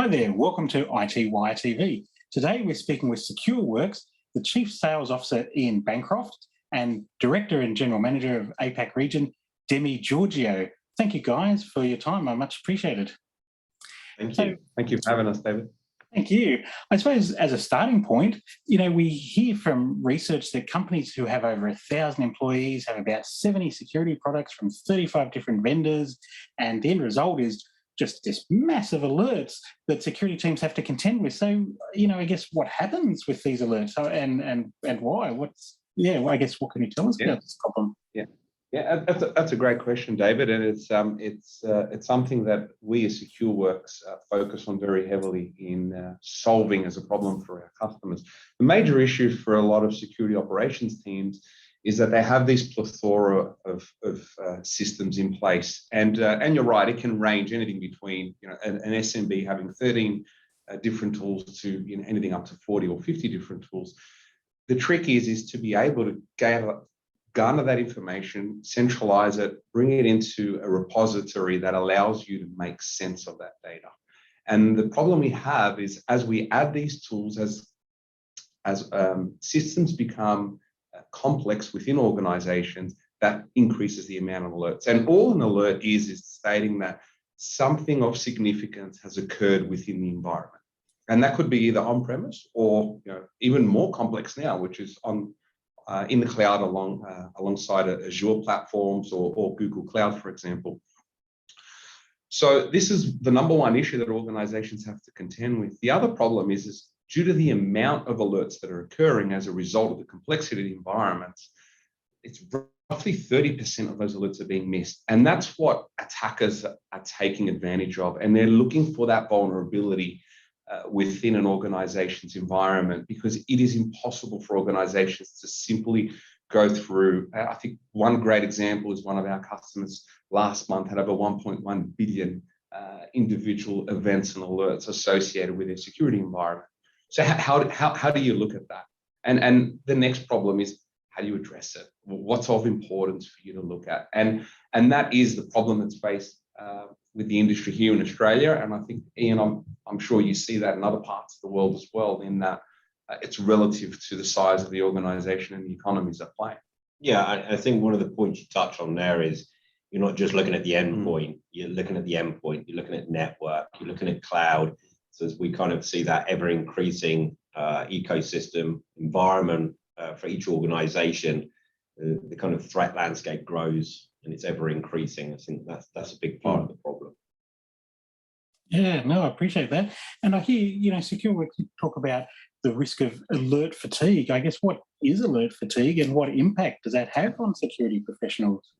Hi there, welcome to iTWireTV. Today we're speaking with Secureworks, the Chief Sales Officer Ian Bancroft and Director and General Manager of APAC Region, Demetrios Georgiou. Thank you guys for your time, I much appreciate it. Thank you. Thank you for having us, David. Thank you. I suppose as a starting point, we hear from research that companies who have over 1,000 employees have about 70 security products from 35 different vendors, and the end result is just this massive alerts that security teams have to contend with. So, I guess what happens with these alerts and why? I guess what can you tell us about this problem? Yeah, that's a great question, David, and it's something that we as Secureworks focus on very heavily in solving as a problem for our customers. The major issue for a lot of security operations teams is that they have this plethora of systems in place, and you're right, it can range anything between an SMB having 13 different tools to anything up to 40 or 50 different tools. The trick is to be able to garner that information, centralize it, bring it into a repository that allows you to make sense of that data. And the problem we have is as we add these tools, as systems become complex within organizations, that increases the amount of alerts. And all an alert is stating that something of significance has occurred within the environment. And that could be either on-premise or even more complex now, which is in the cloud alongside Azure platforms or Google Cloud, for example. So this is the number one issue that organizations have to contend with. The other problem is due to the amount of alerts that are occurring as a result of the complexity of the environments, it's roughly 30% of those alerts are being missed. And that's what attackers are taking advantage of. And they're looking for that vulnerability within an organization's environment, because it is impossible for organizations to simply go through. I think one great example is one of our customers last month had over 1.1 billion individual events and alerts associated with their security environment. So how do you look at that? And the next problem is, how do you address it? What's of importance for you to look at? And that is the problem that's faced with the industry here in Australia. And I think, Ian, I'm sure you see that in other parts of the world as well, in that it's relative to the size of the organization and the economies at play. Yeah, I think one of the points you touch on there is you're not just looking at the endpoint, you're looking at the endpoint, you're looking at network, you're looking at cloud. So as we kind of see that ever increasing ecosystem environment for each organization, the kind of threat landscape grows and it's ever increasing. I think that's a big part of the problem. Yeah, no, I appreciate that. And I hear, Secureworks talk about the risk of alert fatigue. I guess what is alert fatigue and what impact does that have on security professionals?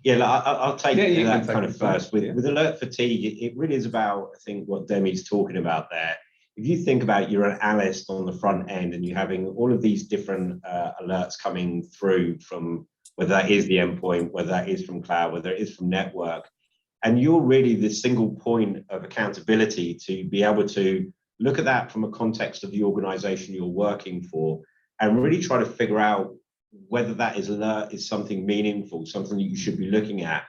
Yeah, I'll take that kind of first. With alert fatigue, it really is about, I think, what Demi's talking about there. If you think about you're an analyst on the front end and you're having all of these different alerts coming through from whether that is the endpoint, whether that is from cloud, whether it is from network, and you're really the single point of accountability to be able to look at that from a context of the organization you're working for and really try to figure out whether that alert is something meaningful, something that you should be looking at.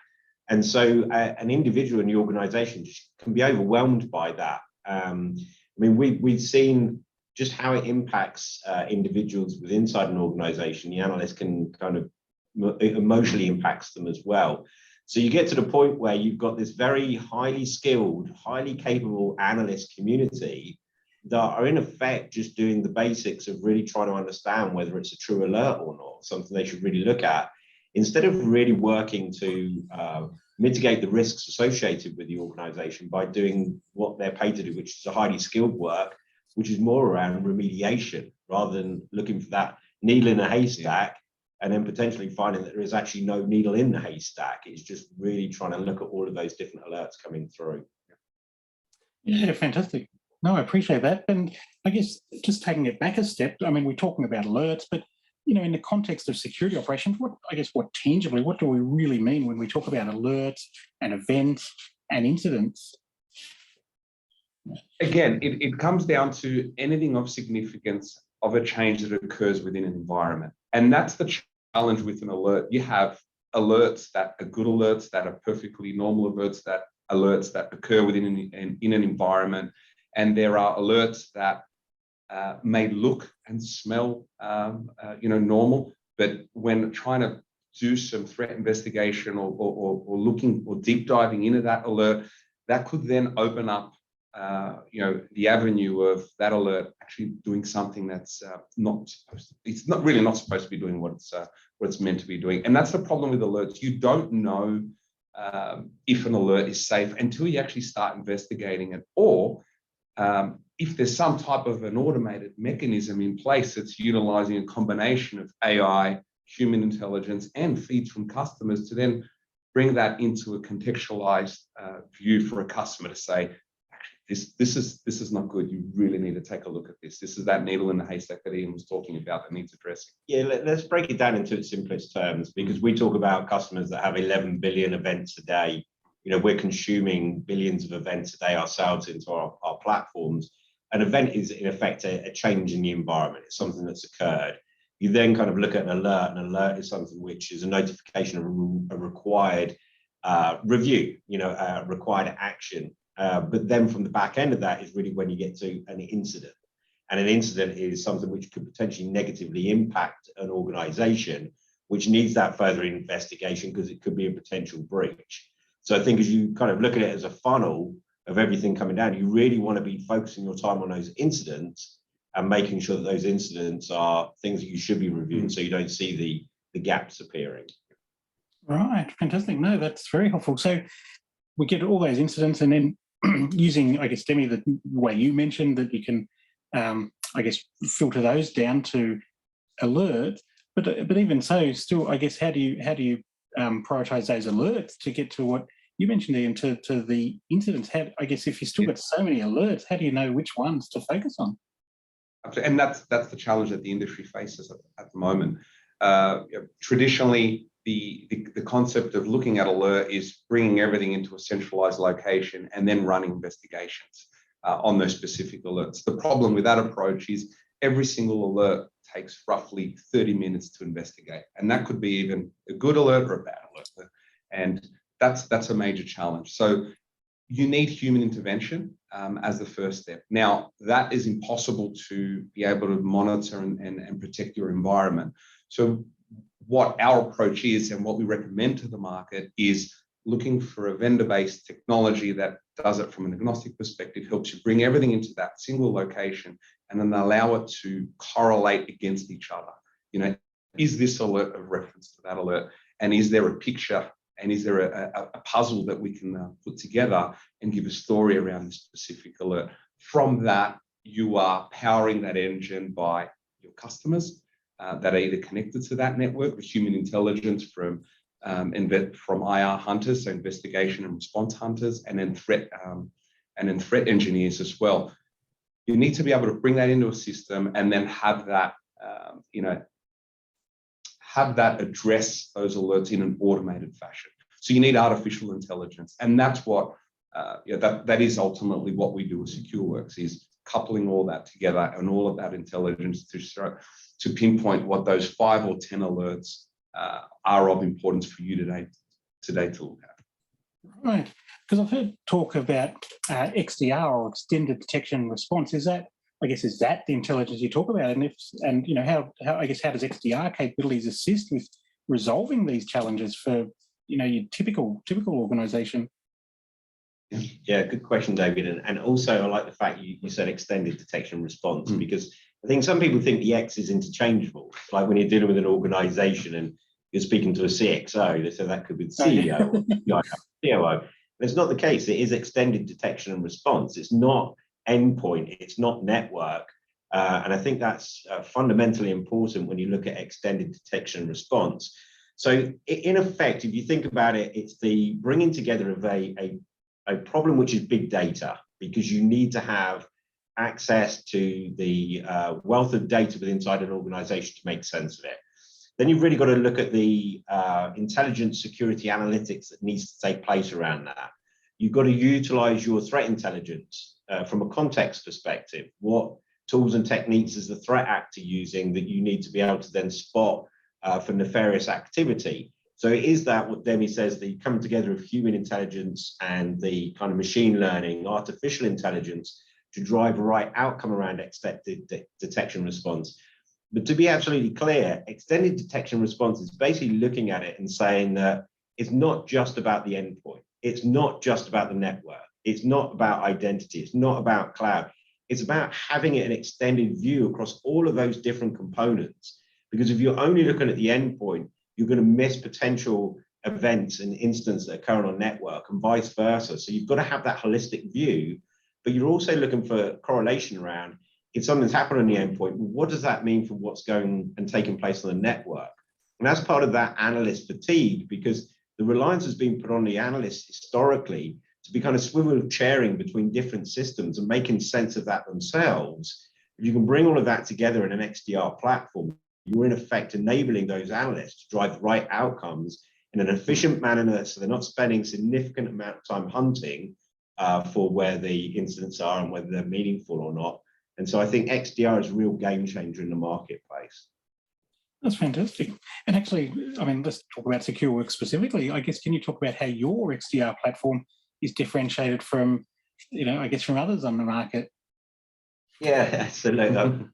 And so an individual in the organization can be overwhelmed by that. We've seen just how it impacts individuals within inside an organization. The analyst can kind of emotionally impacts them as well. So you get to the point where you've got this very highly skilled, highly capable analyst community that are in effect just doing the basics of really trying to understand whether it's a true alert or not, something they should really look at, instead of really working to mitigate the risks associated with the organization by doing what they're paid to do, which is a highly skilled work, which is more around remediation rather than looking for that needle in a haystack and then potentially finding that there is actually no needle in the haystack. It's just really trying to look at all of those different alerts coming through. Yeah, fantastic. No, I appreciate that. And I guess just taking it back a step, we're talking about alerts, but in the context of security operations, what tangibly, what do we really mean when we talk about alerts and events and incidents? Again, it comes down to anything of significance of a change that occurs within an environment. And that's the challenge with an alert. You have alerts that are good alerts, that are perfectly normal alerts that alerts that occur within in an environment, and there are alerts that may look and smell, normal, but when trying to do some threat investigation or looking or deep diving into that alert, that could then open up, the avenue of that alert actually doing something that's not supposed to. It's not supposed to be doing what it's meant to be doing, and that's the problem with alerts. You don't know if an alert is safe until you actually start investigating it, or if there's some type of an automated mechanism in place that's utilizing a combination of AI, human intelligence, and feeds from customers to then bring that into a contextualized view for a customer to say, this is not good. You really need to take a look at this. This is that needle in the haystack that Ian was talking about that needs addressing. Yeah, let's break it down into its simplest terms, because we talk about customers that have 11 billion events a day. We're consuming billions of events a day ourselves into our platforms. An event is in effect a change in the environment. It's something that's occurred. You then kind of look at an alert. An alert is something which is a notification of a required review, required action. But then from the back end of that is really when you get to an incident. And an incident is something which could potentially negatively impact an organization, which needs that further investigation because it could be a potential breach. So I think as you kind of look at it as a funnel of everything coming down, you really want to be focusing your time on those incidents and making sure that those incidents are things that you should be reviewing so you don't see the gaps appearing. Right, fantastic. No, that's very helpful. So we get all those incidents, and then using, I guess, Demi, the way you mentioned that you can, filter those down to alerts. But even so, still, I guess, how do you prioritize those alerts to get to what you mentioned, Ian, to the incidents? I guess if you've still got so many alerts, how do you know which ones to focus on? And that's the challenge that the industry faces at the moment. Traditionally, the concept of looking at alert is bringing everything into a centralized location and then running investigations on those specific alerts. The problem with that approach is every single alert takes roughly 30 minutes to investigate, and that could be even a good alert or a bad alert, and that's a major challenge. So you need human intervention as the first step. Now, that is impossible to be able to monitor and protect your environment. So what our approach is and what we recommend to the market is looking for a vendor-based technology that does it from an agnostic perspective, helps you bring everything into that single location and then allow it to correlate against each other. Is this alert a reference to that alert? And is there a picture? And is there a puzzle that we can put together and give a story around this specific alert? From that, you are powering that engine by your customers that are either connected to that network with human intelligence from IR hunters, so investigation and response hunters, and then threat engineers as well. You need to be able to bring that into a system and then have that address those alerts in an automated fashion. So you need artificial intelligence, and that's what that is ultimately what we do with Secureworks, is coupling all that together and all of that intelligence to pinpoint what those 5 or 10 alerts are of importance for you today to look at. Right, because I've heard talk about XDR, or extended detection and response. Is that the intelligence you talk about? And how does XDR capabilities assist with resolving these challenges for your typical organization? Yeah, good question, David. And also I like the fact you said extended detection and response, because I think some people think the X is interchangeable. Like when you're dealing with an organization and you're speaking to a CXO, they say that could be the CEO or the COO. It's not the case. It is extended detection and response. It's not endpoint. It's not network. And I think that's fundamentally important when you look at extended detection and response. So in effect, if you think about it, it's the bringing together of a problem which is big data, because you need to have access to the wealth of data within inside an organization to make sense of it. Then you've really got to look at the intelligence, security, analytics that needs to take place around that. You've got to utilize your threat intelligence from a context perspective. What tools and techniques is the threat actor using that you need to be able to then spot for nefarious activity? So it is that what Demi says, the coming together of human intelligence and the kind of machine learning, artificial intelligence to drive the right outcome around extended detection response. But to be absolutely clear, extended detection response is basically looking at it and saying that it's not just about the endpoint. It's not just about the network. It's not about identity. It's not about cloud. It's about having an extended view across all of those different components. Because if you're only looking at the endpoint, you're going to miss potential events and incidents that occur on a network and vice versa. So you've got to have that holistic view, but you're also looking for correlation around if something's happened on the endpoint, what does that mean for what's going and taking place on the network? And that's part of that analyst fatigue, because the reliance has been put on the analysts historically to be kind of swivel chairing between different systems and making sense of that themselves. If you can bring all of that together in an XDR platform, you're in effect enabling those analysts to drive the right outcomes in an efficient manner, so they're not spending significant amount of time hunting for where the incidents are and whether they're meaningful or not. And so I think XDR is a real game changer in the marketplace. That's fantastic. And actually, I mean, let's talk about Secureworks specifically. I guess, can you talk about how your XDR platform is differentiated from, I guess, from others on the market? Yeah, so look,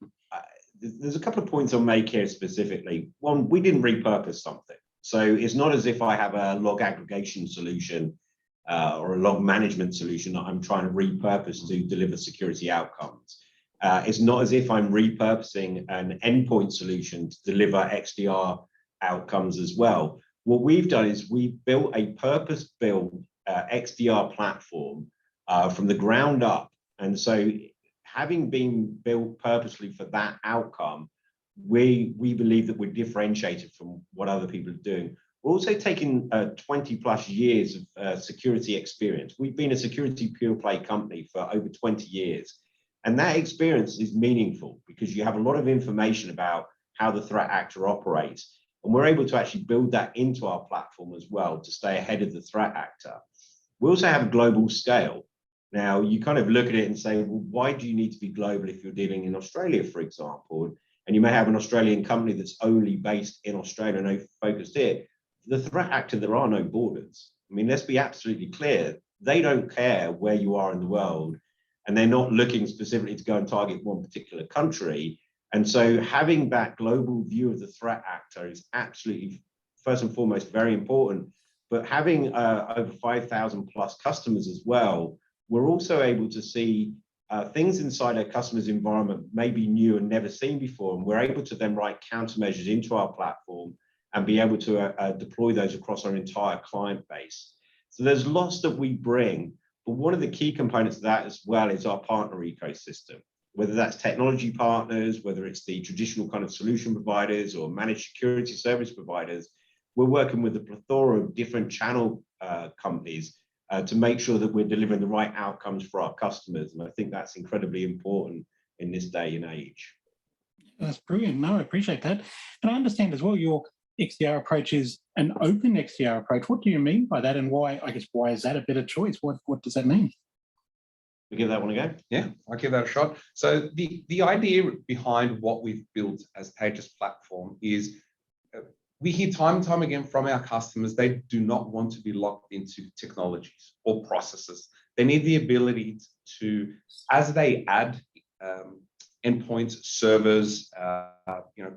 there's a couple of points I'll make here specifically. One, we didn't repurpose something. So it's not as if I have a log aggregation solution or a log management solution that I'm trying to repurpose to deliver security outcomes. It's not as if I'm repurposing an endpoint solution to deliver XDR outcomes as well. What we've done is we've built a purpose-built XDR platform from the ground up. And so having been built purposely for that outcome, we believe that we're differentiated from what other people are doing. We're also taking 20 plus years of security experience. We've been a security pure play company for over 20 years. And that experience is meaningful because you have a lot of information about how the threat actor operates. And we're able to actually build that into our platform as well to stay ahead of the threat actor. We also have a global scale. Now, you kind of look at it and say, well, why do you need to be global if you're dealing in Australia, for example? And you may have an Australian company that's only based in Australia, no focused here. The threat actor, there are no borders. I mean, let's be absolutely clear. They don't care where you are in the world, and they're not looking specifically to go and target one particular country. And so having that global view of the threat actor is absolutely, first and foremost, very important. But having over 5,000 plus customers as well, we're also able to see things inside our customers' environment may be new and never seen before, and we're able to then write countermeasures into our platform and be able to deploy those across our entire client base. So there's lots that we bring, but one of the key components of that as well is our partner ecosystem, whether that's technology partners, whether it's the traditional kind of solution providers or managed security service providers. We're working with a plethora of different channel companies to make sure that we're delivering the right outcomes for our customers. And I think that's incredibly important in this day and age. That's brilliant. No, I appreciate that. And I understand as well, your XDR approach is an open XDR approach. What do you mean by that? And why, I guess, why is that a better choice? What does that mean? We give that one a go? Yeah, I'll give that a shot. So the idea behind what we've built as Taegis platform is we hear time and time again from our customers, they do not want to be locked into technologies or processes. They need the ability to, as they add endpoints, servers,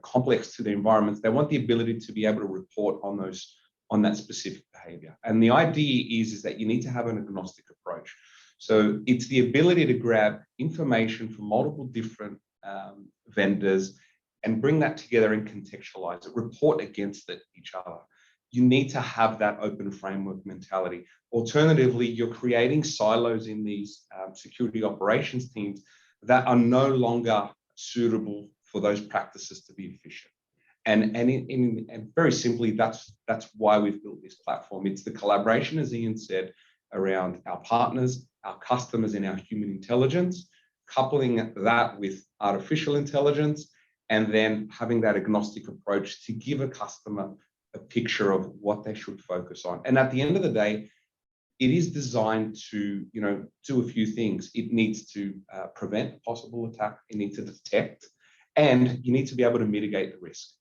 complex to the environments, they want the ability to be able to report on that specific behavior. And the idea is that you need to have an agnostic approach. So it's the ability to grab information from multiple different vendors and bring that together and contextualize it, report against each other. You need to have that open framework mentality. Alternatively, you're creating silos in these security operations teams that are no longer suitable for those practices to be efficient. And very simply, that's why we've built this platform. It's the collaboration, as Ian said, around our partners, our customers, and our human intelligence, coupling that with artificial intelligence, and then having that agnostic approach to give a customer a picture of what they should focus on. And at the end of the day, it is designed to, do a few things. It needs to prevent possible attack. It needs to detect, and you need to be able to mitigate the risk.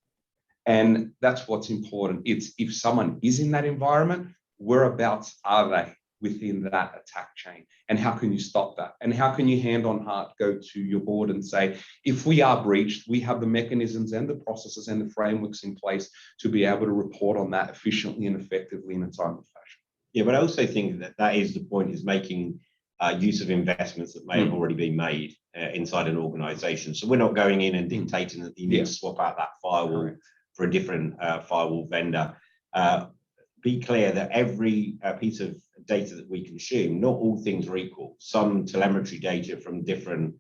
And that's what's important. It's if someone is in that environment, whereabouts are they within that attack chain? And how can you stop that? And how can you hand on heart go to your board and say, if we are breached, we have the mechanisms and the processes and the frameworks in place to be able to report on that efficiently and effectively in a timely fashion. Yeah, but I also think that that is the point, is making use of investments that may have already been made inside an organization. So we're not going in and dictating that you need to swap out that firewall for a different firewall vendor. Be clear that every piece of data that we consume, not all things are equal. Some telemetry data from different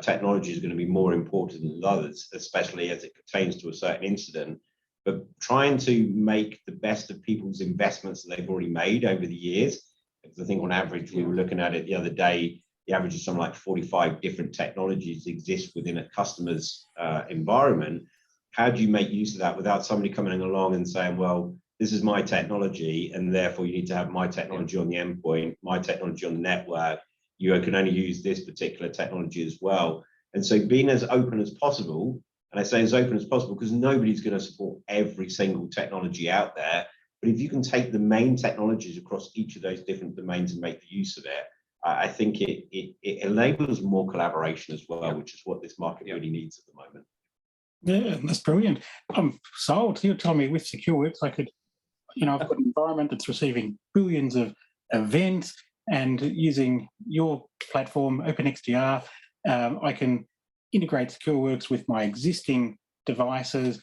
technologies is going to be more important than others, especially as it pertains to a certain incident. But trying to make the best of people's investments that they've already made over the years, because I think on average, we were looking at it the other day, the average is something like 45 different technologies exist within a customer's environment. How do you make use of that without somebody coming along and saying, well, this is my technology, and therefore you need to have my technology on the endpoint, my technology on the network. You can only use this particular technology as well. And so being as open as possible, and I say as open as possible because nobody's going to support every single technology out there. But if you can take the main technologies across each of those different domains and make the use of it, I think it enables more collaboration as well, which is what this market really needs at the moment. Yeah, that's brilliant. I'm sold. You're telling me with Secureworks, I could, I've got an environment that's receiving billions of events, and using your platform, OpenXDR, I can integrate Secureworks with my existing devices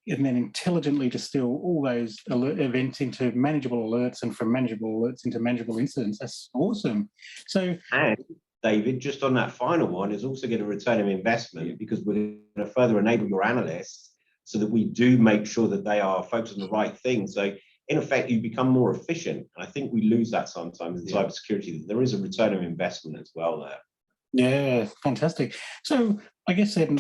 and then intelligently distill all those events into manageable alerts, and from manageable alerts into manageable incidents. That's awesome. So, and David, just on that final one, is also going to return an investment, because we're going to further enable your analysts so that we do make sure that they are focused on the right things. So in effect, you become more efficient. And I think we lose that sometimes in cybersecurity, that there is a return of investment as well there. Yeah, fantastic. So I guess then,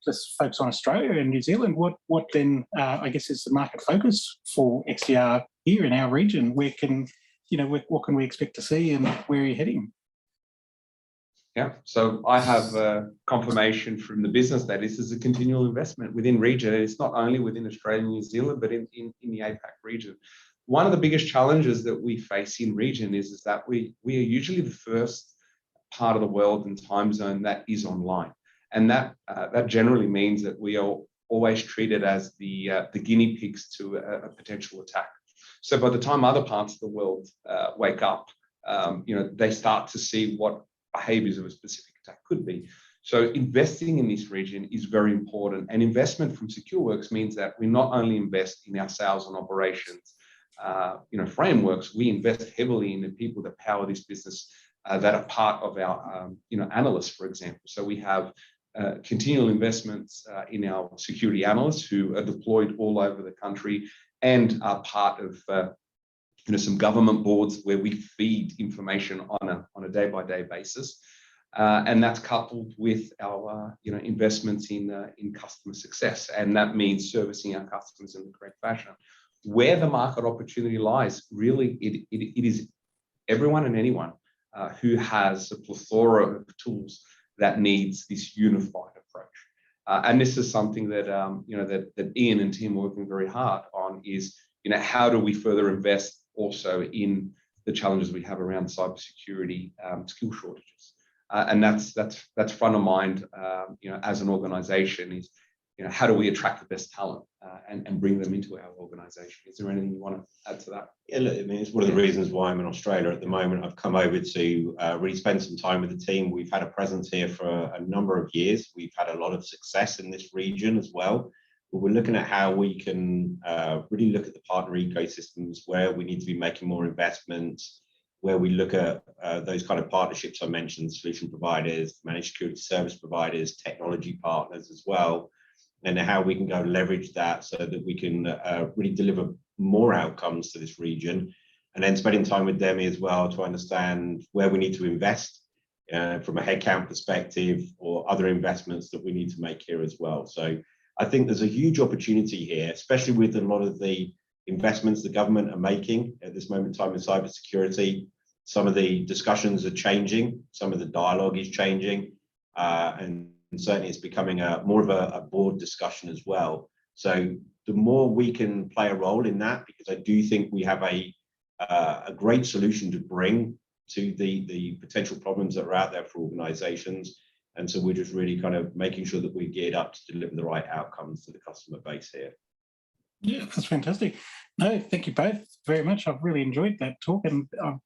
just focus on Australia and New Zealand. What then, I guess, is the market focus for XDR here in our region? Where can, what can we expect to see, and where are you heading? Yeah, so I have confirmation from the business that this is a continual investment within region. And it's not only within Australia and New Zealand, but in the APAC region. One of the biggest challenges that we face in region is that we are usually the first part of the world and time zone that is online. And that generally means that we are always treated as the guinea pigs to a potential attack. So by the time other parts of the world wake up, they start to see what behaviors of a specific attack could be. So investing in this region is very important. And investment from Secureworks means that we not only invest in our sales and operations frameworks, we invest heavily in the people that power this business that are part of our analysts, for example. So we have continual investments in our security analysts who are deployed all over the country and are part of some government boards where we feed information on a day-by-day basis, and that's coupled with our investments in customer success, and that means servicing our customers in the correct fashion. Where the market opportunity lies, really, it is everyone and anyone who has a plethora of tools that needs this unified approach, and this is something that that Ian and team are working very hard on. Is how do we further invest also in the challenges we have around cybersecurity skill shortages, and that's front of mind. As an organisation, is how do we attract the best talent and bring them into our organisation? Is there anything you want to add to that? Yeah, look, I mean, it's one of the reasons why I'm in Australia at the moment. I've come over to really spend some time with the team. We've had a presence here for a number of years. We've had a lot of success in this region as well. But we're looking at how we can really look at the partner ecosystems, where we need to be making more investments, where we look at those kind of partnerships I mentioned, solution providers, managed security service providers, technology partners as well, and how we can go leverage that so that we can really deliver more outcomes to this region, and then spending time with them as well to understand where we need to invest from a headcount perspective, or other investments that we need to make here as well. So I think there's a huge opportunity here, especially with a lot of the investments the government are making at this moment in time in cybersecurity. Some of the discussions are changing, some of the dialogue is changing, and certainly it's becoming more of a board discussion as well. So the more we can play a role in that, because I do think we have a great solution to bring to the potential problems that are out there for organizations. And so we're just really kind of making sure that we're geared up to deliver the right outcomes to the customer base here. Yeah, that's fantastic. No, thank you both very much. I've really enjoyed that talk, and I'm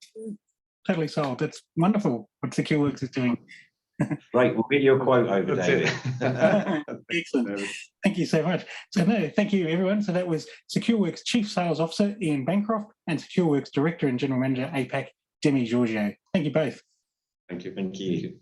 totally sold. That's wonderful what Secureworks is doing. Right, we'll get you a quote over, David. Excellent. Thank you so much. So no, thank you everyone. So that was Secureworks Chief Sales Officer Ian Bancroft and Secureworks Director and General Manager APAC Demetrios Georgiou. Thank you both. Thank you. Thank you.